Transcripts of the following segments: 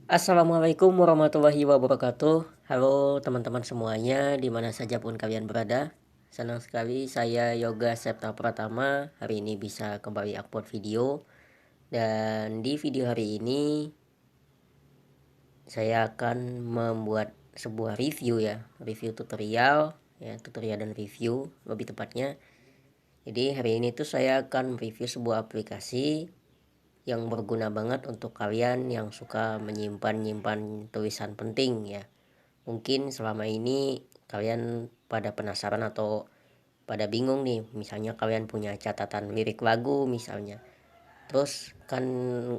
Assalamualaikum warahmatullahi wabarakatuh. Halo teman-teman semuanya, dimana saja pun kalian berada. Senang sekali saya Yoga Septa Pratama hari ini bisa kembali upload video. Dan di video hari ini saya akan membuat sebuah review ya, review tutorial ya, tutorial dan review lebih tepatnya. Jadi hari ini tuh saya akan review sebuah aplikasi yang berguna banget untuk kalian yang suka menyimpan tulisan penting ya. Mungkin selama ini kalian pada penasaran atau pada bingung nih, misalnya kalian punya catatan lirik lagu misalnya, terus kan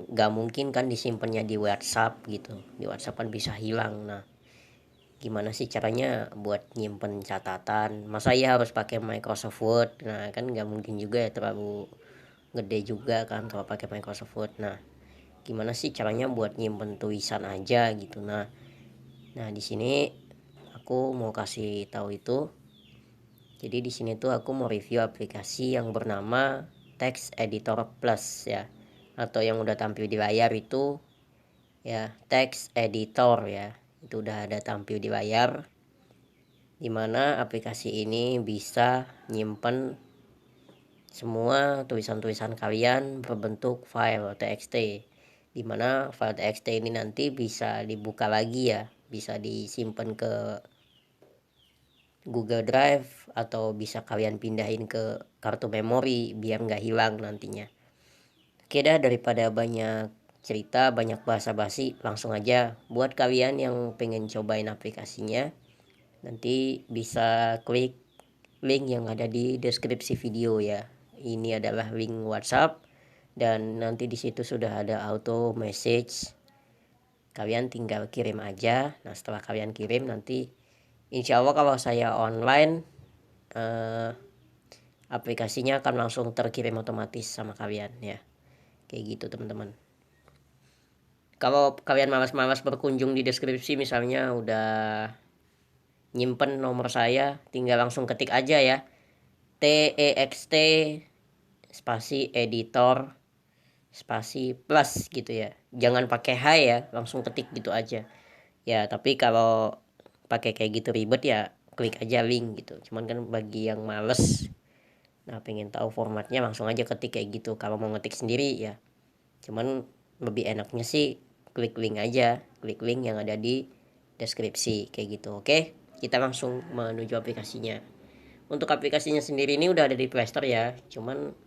gak mungkin kan disimpannya di WhatsApp gitu, di WhatsApp kan bisa hilang. Nah, gimana sih caranya buat nyimpen catatan? Masa ya harus pakai Microsoft Word? Nah kan gak mungkin juga ya, terlalu gede juga kan kalau pakai Microsoft Word. Nah, gimana sih caranya buat nyimpen tulisan aja gitu. Nah di sini aku mau kasih tahu itu. Jadi di sini tuh aku mau review aplikasi yang bernama Text Editor Plus ya, atau yang udah tampil di layar itu ya, Text Editor ya. Itu udah ada tampil di layar, dimana aplikasi ini bisa nyimpen semua tulisan-tulisan kalian berbentuk file TXT, dimana file TXT ini nanti bisa dibuka lagi ya, bisa disimpan ke Google Drive atau bisa kalian pindahin ke kartu memori biar nggak hilang nantinya. Oke dah, daripada banyak cerita, banyak basa-basi, langsung aja. Buat kalian yang pengen cobain aplikasinya, nanti bisa klik link yang ada di deskripsi video ya. Ini adalah link WhatsApp dan nanti di situ sudah ada auto message. Kalian tinggal kirim aja. Nah, setelah kalian kirim nanti insya Allah kalau saya online, eh, aplikasinya akan langsung terkirim otomatis sama kalian ya. Kayak gitu teman-teman. Kalau kalian malas-malas berkunjung di deskripsi misalnya udah nyimpen nomor saya, tinggal langsung ketik aja ya. TEXT spasi editor spasi plus gitu ya. Jangan pakai H ya, langsung ketik gitu aja. Ya, tapi kalau pakai kayak gitu ribet ya klik aja link gitu. Cuman kan bagi yang males, nah pengen tahu formatnya, langsung aja ketik kayak gitu. Kalau mau ngetik sendiri ya, cuman lebih enaknya sih klik link aja, klik link yang ada di deskripsi kayak gitu. Oke, kita langsung menuju aplikasinya. Untuk aplikasinya sendiri ini udah ada di Play Store ya, cuman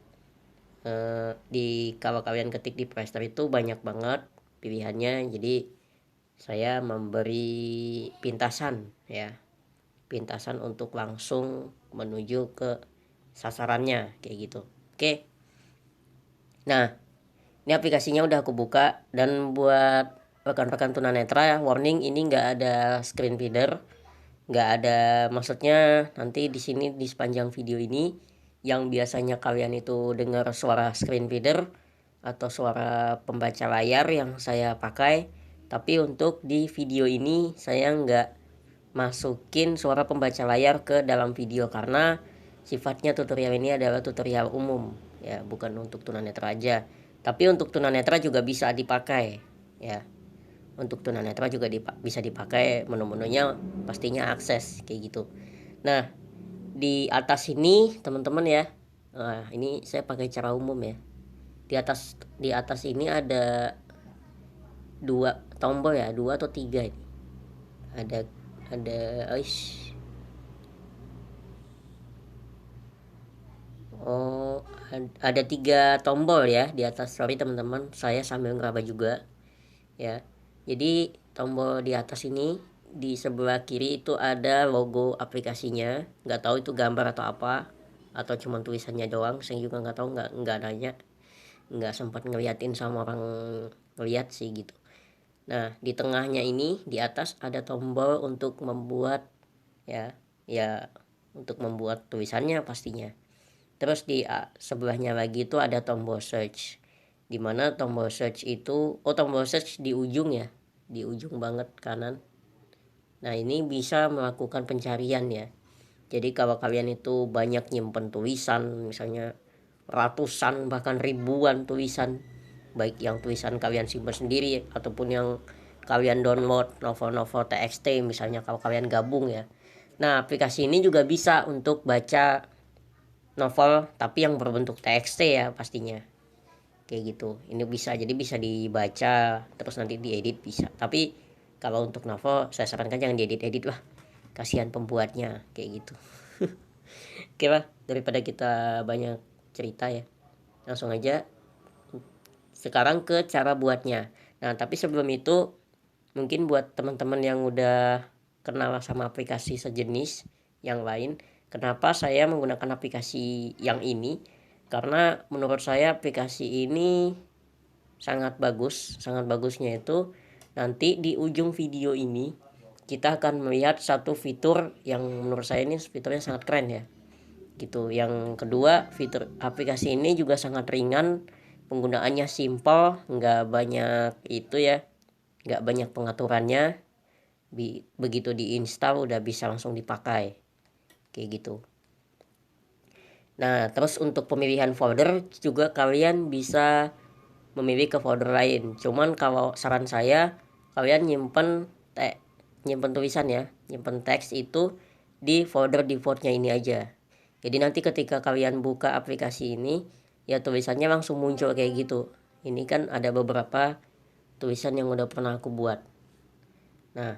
di kalau kalian ketik di Play Store itu banyak banget pilihannya, jadi saya memberi pintasan ya, pintasan untuk langsung menuju ke sasarannya kayak gitu. Oke, nah ini aplikasinya udah aku buka, dan buat rekan-rekan tunanetra ya, warning ini nggak ada screen reader, nggak ada, maksudnya nanti di sini di sepanjang video ini yang biasanya kalian itu dengar suara screen reader atau suara pembaca layar yang saya pakai, tapi untuk di video ini saya nggak masukin suara pembaca layar ke dalam video karena sifatnya tutorial ini adalah tutorial umum ya, bukan untuk tunanetra aja, tapi untuk tunanetra juga bisa dipakai ya. Untuk tunanetra juga bisa dipakai, menu-menunya pastinya akses kayak gitu. Nah, di atas ini teman-teman ya, nah ini saya pakai cara umum ya. Di atas ini ada dua tombol ya, dua atau tiga ini. Ada aish. Oh, ada tiga tombol ya di atas. Sorry teman-teman, saya sambil ngeraba juga ya. Jadi tombol di atas ini, di sebelah kiri itu ada logo aplikasinya. Nggak tahu itu gambar atau apa, atau cuma tulisannya doang. Saya juga nggak tahu, nggak nanya, nggak sempat ngeliatin sama orang ngeliat sih gitu. Nah di tengahnya ini di atas ada tombol untuk membuat ya, ya untuk membuat tulisannya pastinya. Terus di sebelahnya lagi itu ada tombol search, dimana tombol search itu, tombol search di ujung ya, di ujung banget kanan. Nah ini bisa melakukan pencarian ya. Jadi kalau kalian itu banyak nyimpen tulisan, misalnya ratusan bahkan ribuan tulisan, baik yang tulisan kalian simpan sendiri ataupun yang kalian download novel-novel TXT misalnya, kalau kalian gabung ya. Nah, aplikasi ini juga bisa untuk baca novel tapi yang berbentuk TXT ya pastinya. Kayak gitu. Ini bisa, jadi bisa dibaca terus nanti diedit bisa. Tapi kalau untuk novel saya sarankan jangan diedit-edit lah. Kasihan pembuatnya kayak gitu. Oke lah, daripada kita banyak cerita ya. Langsung aja sekarang ke cara buatnya. Nah, tapi sebelum itu mungkin buat teman-teman yang udah kenal sama aplikasi sejenis yang lain, kenapa saya menggunakan aplikasi yang ini? Karena menurut saya aplikasi ini sangat bagus. Sangat bagusnya itu nanti di ujung video ini kita akan melihat satu fitur yang menurut saya ini fiturnya sangat keren ya gitu. Yang kedua, fitur aplikasi ini juga sangat ringan, penggunaannya simple, nggak banyak itu ya, nggak banyak pengaturannya. Begitu diinstal udah bisa langsung dipakai kayak gitu. Nah, terus untuk pemilihan folder juga kalian bisa memilih ke folder lain. Cuman kalau saran saya, kalian nyimpen tulisan ya, nyimpen teks itu di folder defaultnya ini aja. Jadi nanti ketika kalian buka aplikasi ini, ya tulisannya langsung muncul kayak gitu. Ini kan ada beberapa tulisan yang udah pernah aku buat. Nah,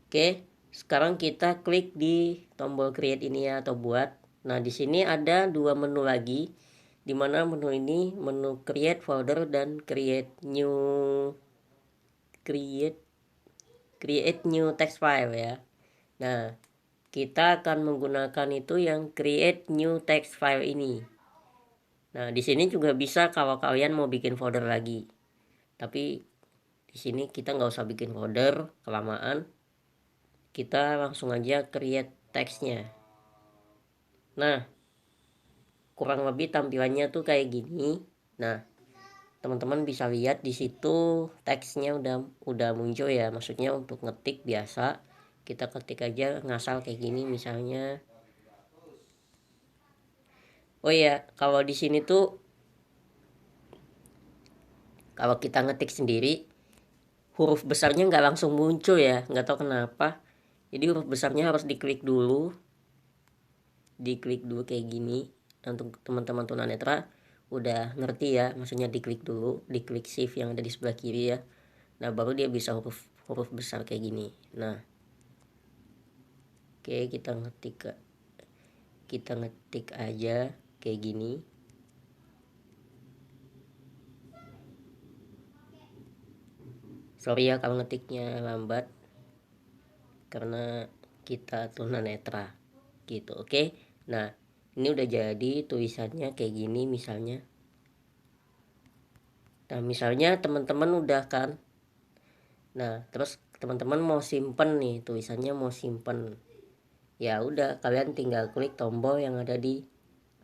oke, sekarang kita klik di tombol create ini ya, atau buat. Nah, di sini ada dua menu lagi, di mana menu ini menu create folder dan create create new text file ya. Nah, kita akan menggunakan itu yang create new text file ini. Nah, di sini juga bisa kalau kalian mau bikin folder lagi. Tapi di sini kita nggak usah bikin folder kelamaan. Kita langsung aja create teksnya. Nah, kurang lebih tampilannya tuh kayak gini. Nah, teman-teman bisa lihat di situ teksnya udah muncul ya. Maksudnya untuk ngetik biasa kita ketik aja ngasal kayak gini misalnya. Oh iya, kalau di sini tuh kalau kita ngetik sendiri huruf besarnya nggak langsung muncul ya, nggak tahu kenapa. Jadi huruf besarnya harus diklik dulu kayak gini. Untuk teman-teman tunanetra udah ngerti ya, maksudnya diklik dulu, diklik shift yang ada di sebelah kiri ya. Nah, baru dia bisa huruf huruf besar kayak gini. Nah, oke, kita ngetik aja kayak gini. Sorry ya kalau ngetiknya lambat karena kita tunanetra gitu. Oke, nah ini udah jadi tulisannya kayak gini misalnya. Nah, misalnya teman-teman udah kan, nah terus teman-teman mau simpen nih, tulisannya mau simpen, ya udah kalian tinggal klik tombol yang ada di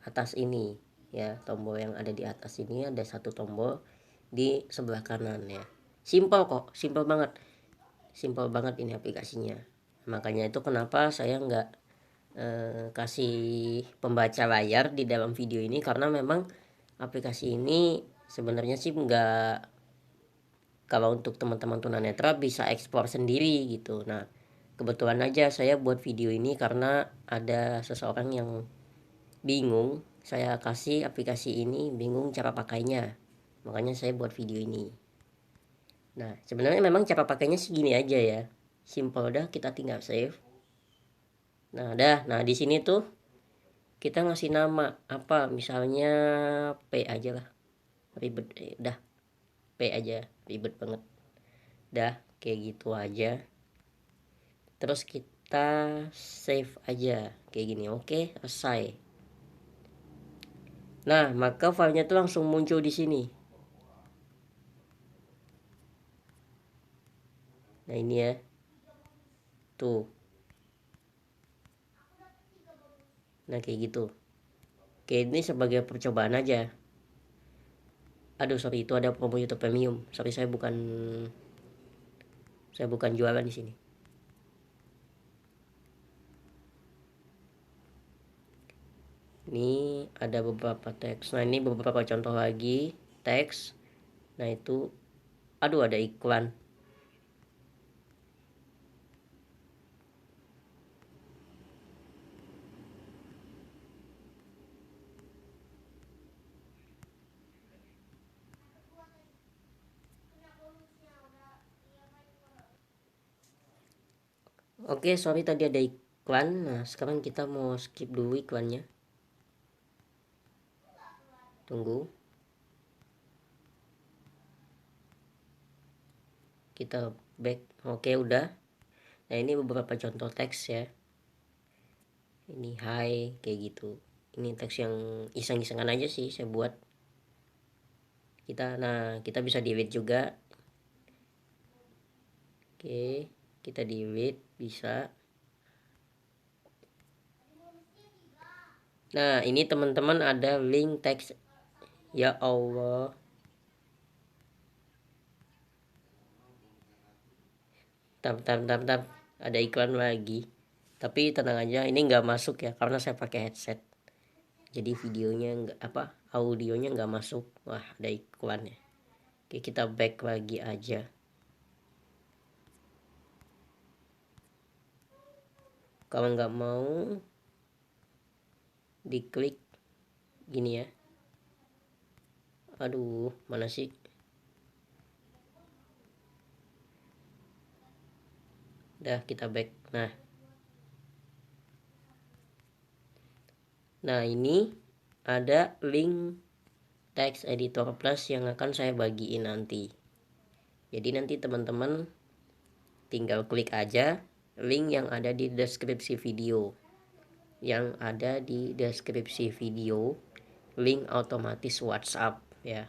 atas ini ya. Tombol yang ada di atas ini ada satu tombol di sebelah kanan ya. Simple kok, simple banget ini aplikasinya. Makanya itu kenapa saya nggak kasih pembaca layar di dalam video ini, karena memang aplikasi ini sebenarnya sih nggak, kalau untuk teman-teman tunanetra bisa ekspor sendiri gitu. Nah, kebetulan aja saya buat video ini karena ada seseorang yang bingung, saya kasih aplikasi ini bingung cara pakainya, makanya saya buat video ini. Nah, sebenarnya memang cara pakainya segini aja ya, simple, dah kita tinggal save. Nah di sini tuh kita ngasih nama apa, misalnya P aja lah, ribet dah, P aja, ribet banget dah, kayak gitu aja. Terus kita save aja kayak gini. Oke, selesai. Nah, maka filenya tuh langsung muncul di sini. Nah, ini ya, tuh. Nah, kayak gitu. Oke, ini sebagai percobaan aja. Aduh, sorry, itu ada promo YouTube Premium. Sorry, saya bukan jualan di sini. Ini ada beberapa teks. Nah, ini beberapa contoh lagi teks. Nah, itu aduh, ada iklan. Oke, sorry tadi ada iklan. Nah, sekarang kita mau skip dulu iklannya. Tunggu. Kita back. Oke, udah. Nah, ini beberapa contoh teks ya. Ini hai kayak gitu. Ini teks yang iseng-isengan aja sih saya buat. Kita bisa delete juga. Oke, kita delete bisa. Nah, ini teman-teman ada link teks. Ya Allah. Tab. Ada iklan lagi. Tapi tenang aja, ini nggak masuk ya karena saya pakai headset. Jadi videonya nggak audionya nggak masuk. Wah, ada iklan ya. Oke, kita back lagi aja. Kalau nggak mau diklik gini ya. Aduh, mana sih? Dah, kita back. Nah ini ada link text editor plus yang akan saya bagiin nanti. Jadi nanti teman-teman tinggal klik aja link yang ada di deskripsi video. Yang ada di deskripsi video, link otomatis WhatsApp ya.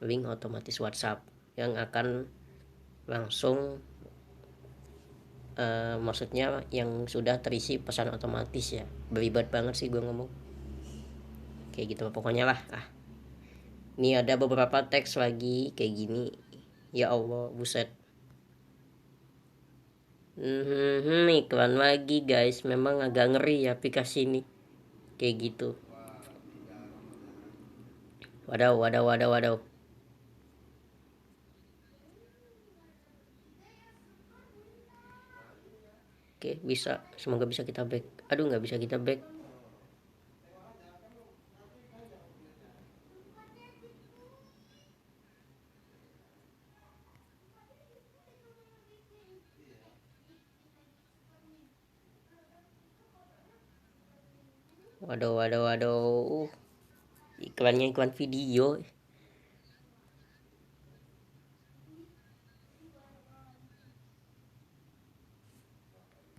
Link otomatis WhatsApp yang akan langsung maksudnya yang sudah terisi pesan otomatis ya. Beribad banget sih gue ngomong. Kayak gitu pokoknya lah. Ini ada beberapa teks lagi kayak gini. Ya Allah, buset. Iklan lagi guys. Memang agak ngeri ya aplikasi ini. Kayak gitu. Wadaw. Oke, bisa. Semoga bisa kita back. Aduh, nggak bisa kita back. Waduh. Iklannya iklan video.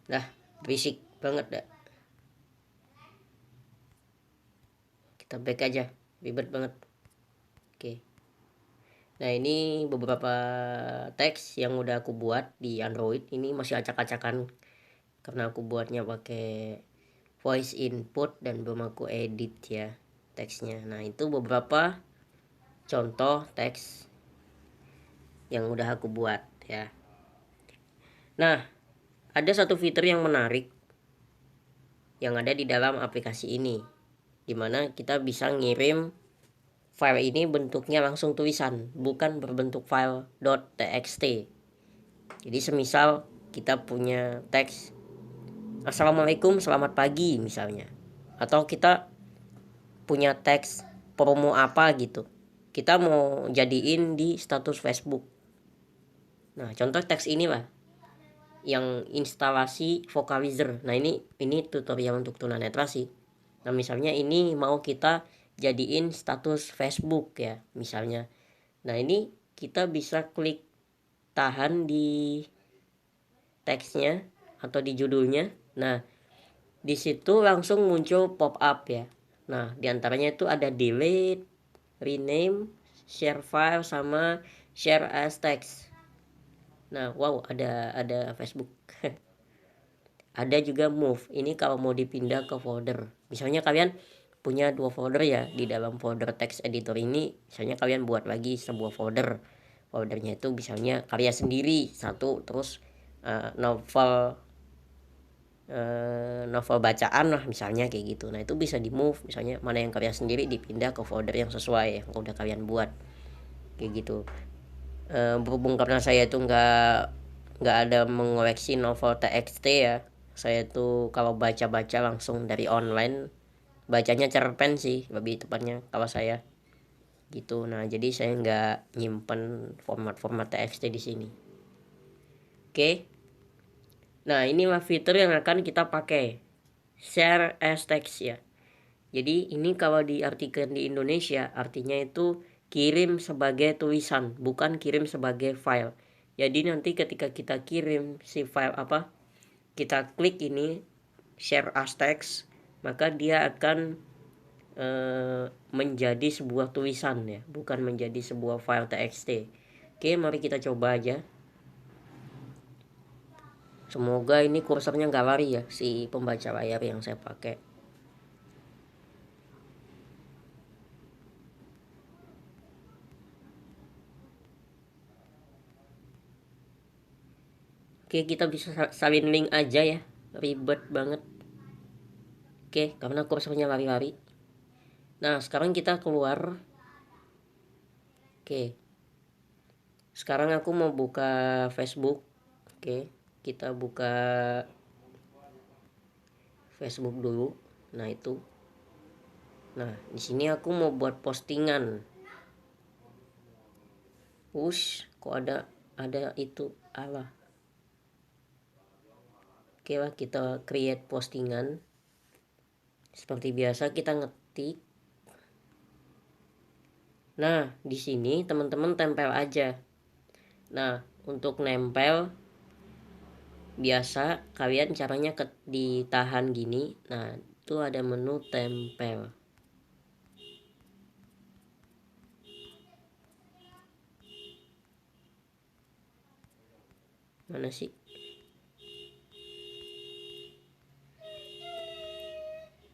Dah, berisik banget dah. Kita back aja. Ribet banget. Oke. Nah ini beberapa teks yang udah aku buat di Android. Ini masih acak-acakan karena aku buatnya pakai voice input dan belum aku edit ya teksnya. Nah itu beberapa contoh teks yang udah aku buat ya. Nah ada satu fitur yang menarik yang ada di dalam aplikasi ini, dimana kita bisa ngirim file ini bentuknya langsung tulisan, bukan berbentuk file .txt. Jadi semisal kita punya teks Assalamualaikum selamat pagi misalnya, atau kita punya teks promo apa gitu, kita mau jadiin di status Facebook. Nah contoh teks inilah yang instalasi vocalizer. Nah ini tutorial untuk tunanetra sih. Nah misalnya ini mau kita jadiin status Facebook ya misalnya. Nah ini kita bisa klik tahan di teksnya atau di judulnya. Nah di situ langsung muncul pop up ya. Nah diantaranya itu ada delete, rename, share file sama share as text. Nah wow, ada Facebook. Ada juga move. Ini kalau mau dipindah ke folder. Misalnya kalian punya 2 folder ya. Di dalam folder text editor ini misalnya kalian buat lagi sebuah folder. Foldernya itu misalnya karya sendiri satu, terus novel bacaan lah misalnya kayak gitu. Nah itu bisa di move, misalnya mana yang karya sendiri dipindah ke folder yang sesuai yang udah kalian buat kayak gitu. Berhubung karena saya itu nggak ada mengoleksi novel TXT ya, saya tuh kalau baca langsung dari online, bacanya cerpen sih lebih tepatnya kalau saya gitu. Nah jadi saya nggak nyimpen format TXT di sini. Oke. Nah, inilah fitur yang akan kita pakai, share as text ya. Jadi ini kalau diartikan di Indonesia artinya itu kirim sebagai tulisan, bukan kirim sebagai file. Jadi nanti ketika kita kirim si file apa, kita klik ini share as text, maka dia akan menjadi sebuah tulisan ya, bukan menjadi sebuah file txt. Oke, mari kita coba aja. Semoga ini kursornya nggak lari ya, si pembaca layar yang saya pakai. Oke, kita bisa salin link aja ya, ribet banget. Oke, karena kursornya lari-lari. Nah, sekarang kita keluar. Oke, sekarang aku mau buka Facebook. Oke, kita buka Facebook dulu. Nah, itu. Nah, di sini aku mau buat postingan. Kok ada itu Allah. Oke lah, kita create postingan. Seperti biasa kita ngetik. Nah, di sini teman-teman tempel aja. Nah, untuk nempel biasa kalian caranya ditahan gini. Nah, itu ada menu tempel. Mana sih?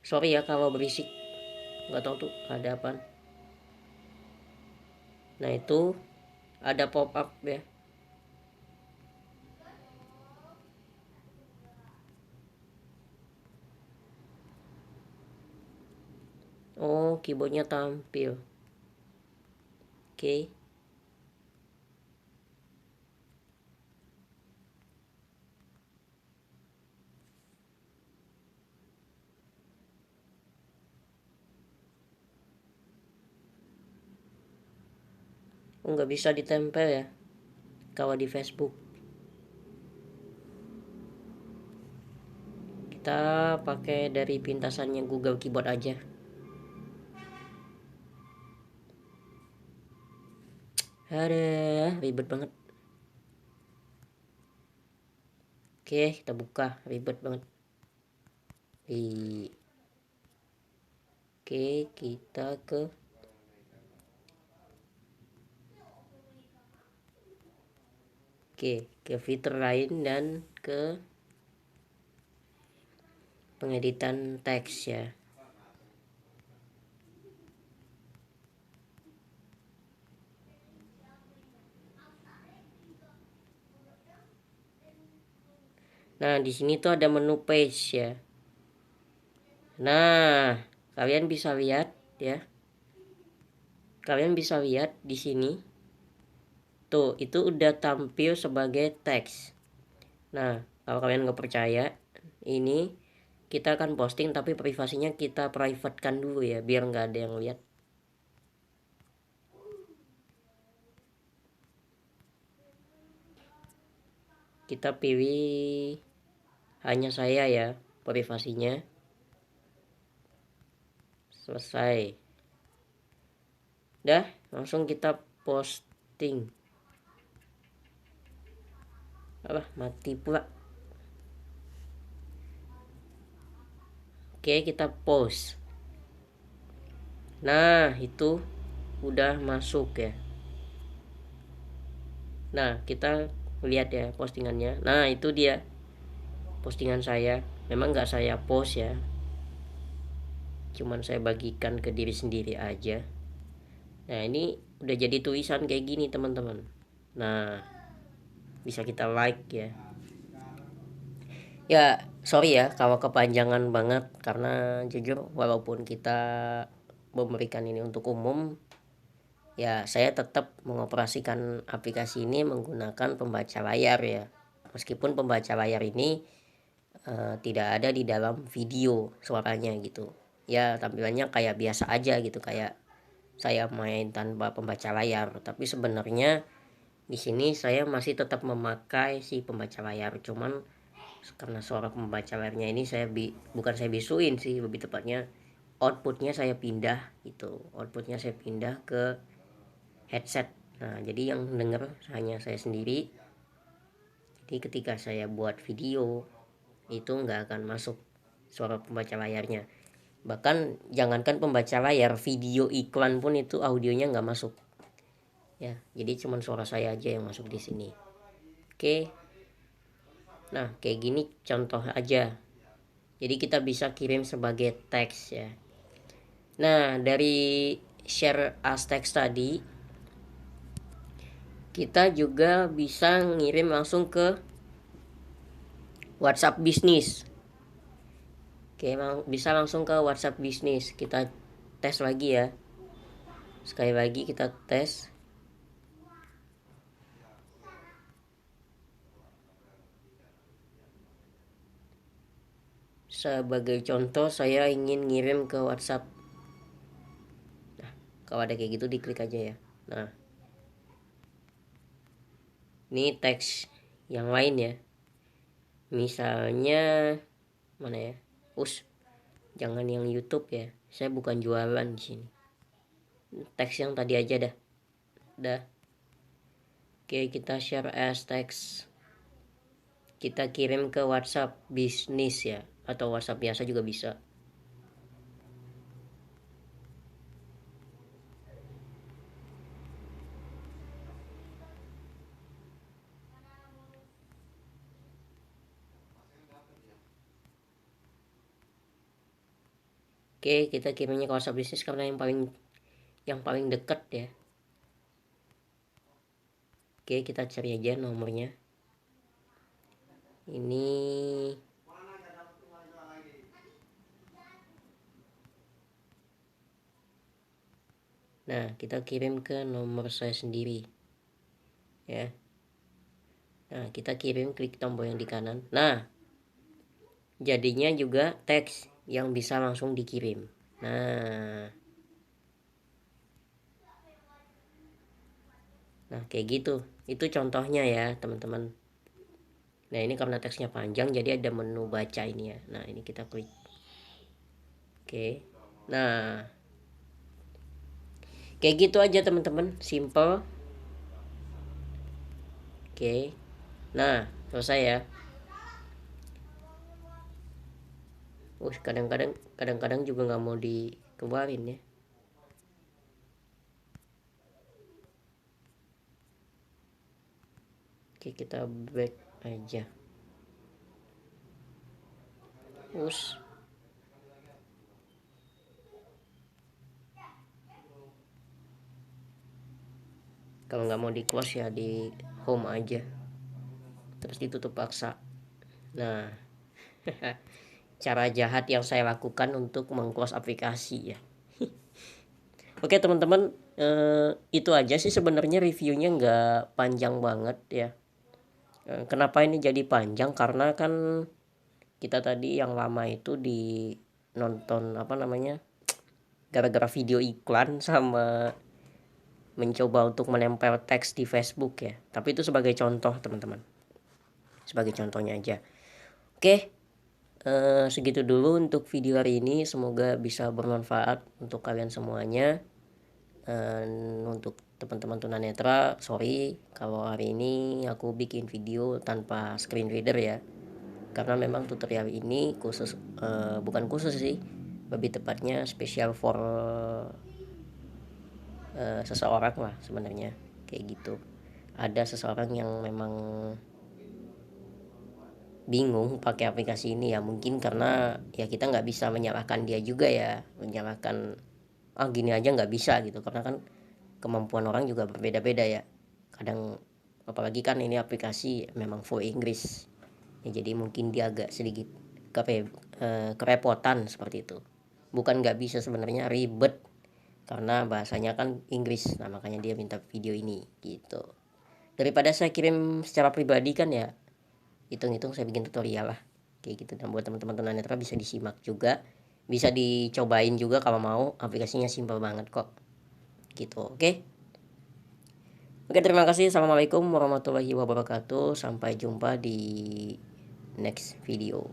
Sorry ya kalau berisik. Nggak tahu tuh ada apa. Nah, itu ada pop up ya. Oh, keyboardnya tampil. Oke. Oh, nggak bisa ditempel ya kalau di Facebook. Kita pakai dari pintasannya Google Keyboard aja. Ada ribet banget. Oke, kita buka, ribet banget. Oke, kita ke fitur lain dan ke pengeditan teks ya. Nah, di sini tuh ada menu page ya. Nah, kalian bisa lihat ya. Kalian bisa lihat di sini. Tuh, itu udah tampil sebagai teks. Nah, kalau kalian nggak percaya, ini kita akan posting tapi privasinya kita privatekan dulu ya, biar nggak ada yang lihat. Kita pilih hanya saya ya, privasinya. Selesai. Dah, langsung kita posting. Alah, mati pula. Oke, kita post. Nah, itu udah masuk ya. Nah, kita lihat ya postingannya. Nah, itu dia postingan saya. Memang nggak saya post ya, cuman saya bagikan ke diri sendiri aja. Nah, ini udah jadi tulisan kayak gini teman-teman. Nah, bisa kita like ya. Ya, sorry ya kalau kepanjangan banget, karena jujur walaupun kita memberikan ini untuk umum, ya saya tetap mengoperasikan aplikasi ini menggunakan pembaca layar ya. Meskipun pembaca layar ini tidak ada di dalam video suaranya gitu. Ya, tampilannya kayak biasa aja gitu, kayak saya main tanpa pembaca layar. Tapi sebenarnya di sini saya masih tetap memakai si pembaca layar, cuman karena suara pembaca layarnya ini bukan saya bisuin sih, lebih tepatnya outputnya saya pindah itu, outputnya saya pindah ke headset. Nah jadi yang denger hanya saya sendiri, jadi ketika saya buat video itu nggak akan masuk suara pembaca layarnya. Bahkan jangankan pembaca layar, video iklan pun itu audionya nggak masuk ya, jadi cuman suara saya aja yang masuk di sini. Oke, nah kayak gini contoh aja, jadi kita bisa kirim sebagai teks ya. Nah dari share as text tadi kita juga bisa ngirim langsung ke WhatsApp bisnis. Oke, bisa langsung ke WhatsApp bisnis. Kita tes lagi ya, sekali lagi kita tes. Sebagai contoh saya ingin ngirim ke WhatsApp. Nah, kalau ada kayak gitu diklik aja ya. Nah, ini teks yang lain ya. Misalnya mana ya? Jangan yang YouTube ya. Saya bukan jualan di sini. Teks yang tadi aja dah. Dah. Oke, kita share as teks. Kita kirim ke WhatsApp bisnis ya, atau WhatsApp biasa juga bisa. Oke, kita kirimnya ke WhatsApp bisnis karena yang paling dekat ya. Oke, kita cari aja nomornya. Ini nah, kita kirim ke nomor saya sendiri ya. Nah, kita kirim, klik tombol yang di kanan. Nah, jadinya juga teks yang bisa langsung dikirim. Nah kayak gitu. Itu contohnya ya teman-teman. Nah ini karena teksnya panjang jadi ada menu baca ini ya. Nah ini kita klik. Oke. Nah kayak gitu aja teman-teman, simple. Oke. Nah selesai ya. Kadang-kadang juga nggak mau dikeluarin ya. Oke, kita back aja. Kalau nggak mau di close ya di home aja, terus ditutup paksa. Nah cara jahat yang saya lakukan untuk mengclose aplikasi ya. Oke teman-teman, itu aja sih sebenarnya, reviewnya nggak panjang banget ya. Kenapa ini jadi panjang, karena kan kita tadi yang lama itu di nonton apa namanya, gara-gara video iklan sama mencoba untuk menempel teks di Facebook ya. Tapi itu sebagai contoh teman-teman, sebagai contohnya aja. Oke, segitu dulu untuk video hari ini, semoga bisa bermanfaat untuk kalian semuanya. Untuk teman-teman tunanetra, sorry kalau hari ini aku bikin video tanpa screen reader ya, karena memang tutorial ini khusus, bukan khusus sih, lebih tepatnya spesial for seseorang lah sebenarnya, kayak gitu. Ada seseorang yang memang bingung pakai aplikasi ini ya, mungkin karena ya kita nggak bisa menyalahkan dia juga ya, menyalahkan gini aja nggak bisa gitu, karena kan kemampuan orang juga berbeda-beda ya. Kadang apalagi kan ini aplikasi memang full Inggris ya, jadi mungkin dia agak sedikit kerepotan seperti itu. Bukan nggak bisa, sebenarnya ribet karena bahasanya kan Inggris. Nah makanya dia minta video ini gitu. Daripada saya kirim secara pribadi kan ya, hitung-hitung saya bikin tutorial lah kayak gitu. Dan buat teman-teman tunanetra bisa disimak juga, bisa dicobain juga kalau mau. Aplikasinya simpel banget kok gitu. Oke, terima kasih. Assalamualaikum warahmatullahi wabarakatuh. Sampai jumpa di next video.